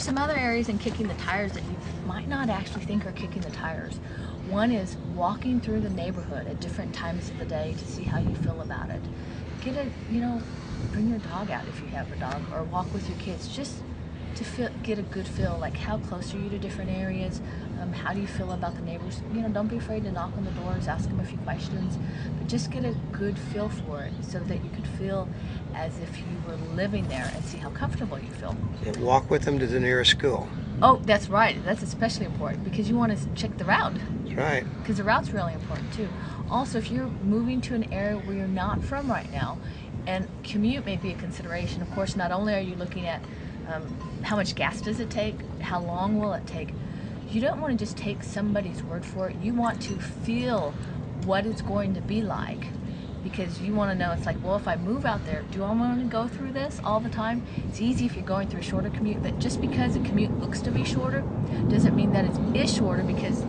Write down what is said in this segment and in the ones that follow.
There's some other areas in kicking the tires that you might not actually think are kicking the tires. One is walking through the neighborhood at different times of the day to see how you feel about it. Bring your dog out if you have a dog, or walk with your kids just to get a good feel, like how close are you to different areas, how do you feel about the neighbors. Don't be afraid to knock on the doors, ask them a few questions, but just get a good feel for it so that you could feel as if you were living there and see how comfortable you feel. And walk with them to the nearest school. Oh, that's right. That's especially important because you want to check the route. That's right. Because the route's really important too. Also, if you're moving to an area where you're not from right now, and commute may be a consideration. Of course, not only are you looking at how much gas does it take, how long will it take. You don't want to just take somebody's word for it. You want to feel what it's going to be like, because you want to know, it's like, well, if I move out there, do I want to go through this all the time? It's easy if you're going through a shorter commute, but just because a commute looks to be shorter doesn't mean that it is shorter, because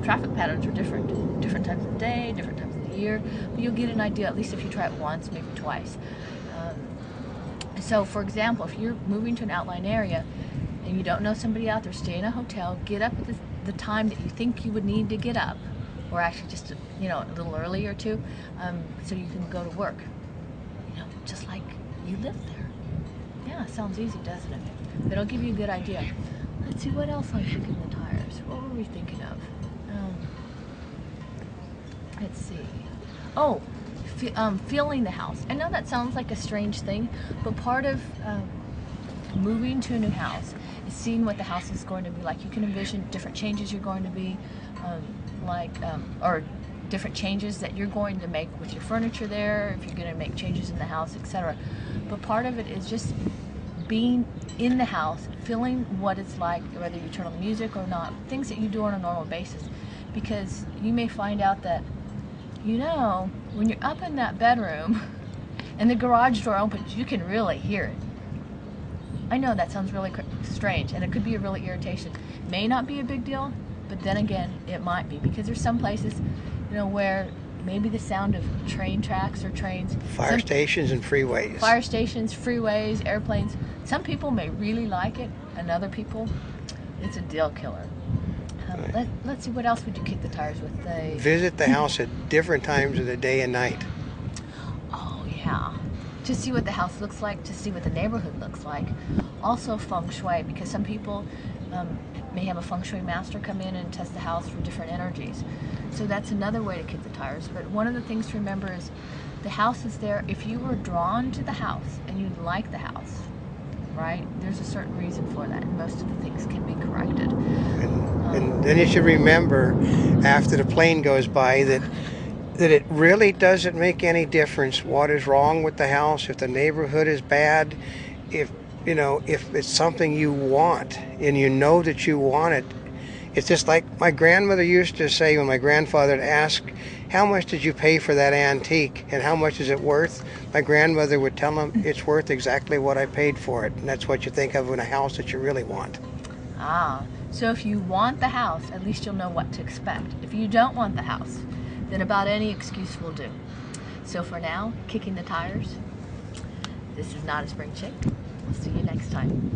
traffic patterns are different times of the day, different times of the year, but you'll get an idea, at least if you try it once, maybe twice. So for example, if you're moving to an outlying area and you don't know somebody out there, stay in a hotel, get up at the time that you think you would need to get up, or actually just a little earlier too, so you can go to work, just like you live there. Yeah, sounds easy, doesn't it? But it'll give you a good idea. Let's see, what else on kicking the tires? What were we thinking of? Let's see. Oh, feeling the house. I know that sounds like a strange thing, but part of moving to a new house is seeing what the house is going to be like. You can envision different changes you're going to be or different changes that you're going to make with your furniture there, if you're going to make changes in the house, etc. But part of it is just being in the house, feeling what it's like, whether you turn on the music or not, things that you do on a normal basis. Because you may find out that, when you're up in that bedroom and the garage door opens, you can really hear it. I know that sounds really strange, and it could be a really irritation. May not be a big deal, but then again, it might be, because there's some places, where maybe the sound of train tracks or trains. Fire stations and freeways. Fire stations, freeways, airplanes. Some people may really like it, and other people, it's a deal killer. Right. Let's see, what else would you kick the tires with? Visit the house at different times of the day and night. Oh yeah, to see what the house looks like, to see what the neighborhood looks like. Also feng shui, because some people may have a feng shui master come in and test the house for different energies. So that's another way to kick the tires. But one of the things to remember is the house is there. If you were drawn to the house and you like the house, right, there's a certain reason for that, and most of the things can be corrected. And then you should remember, after the plane goes by, that it really doesn't make any difference what is wrong with the house, if the neighborhood is bad, if it's something you want and you know that you want it. It's just like my grandmother used to say when my grandfather would ask, how much did you pay for that antique and how much is it worth? My grandmother would tell him, it's worth exactly what I paid for it. And that's what you think of in a house that you really want. So if you want the house, at least you'll know what to expect. If you don't want the house, then about any excuse will do. So for now, kicking the tires, this is Notaspringchick. We'll see you next time.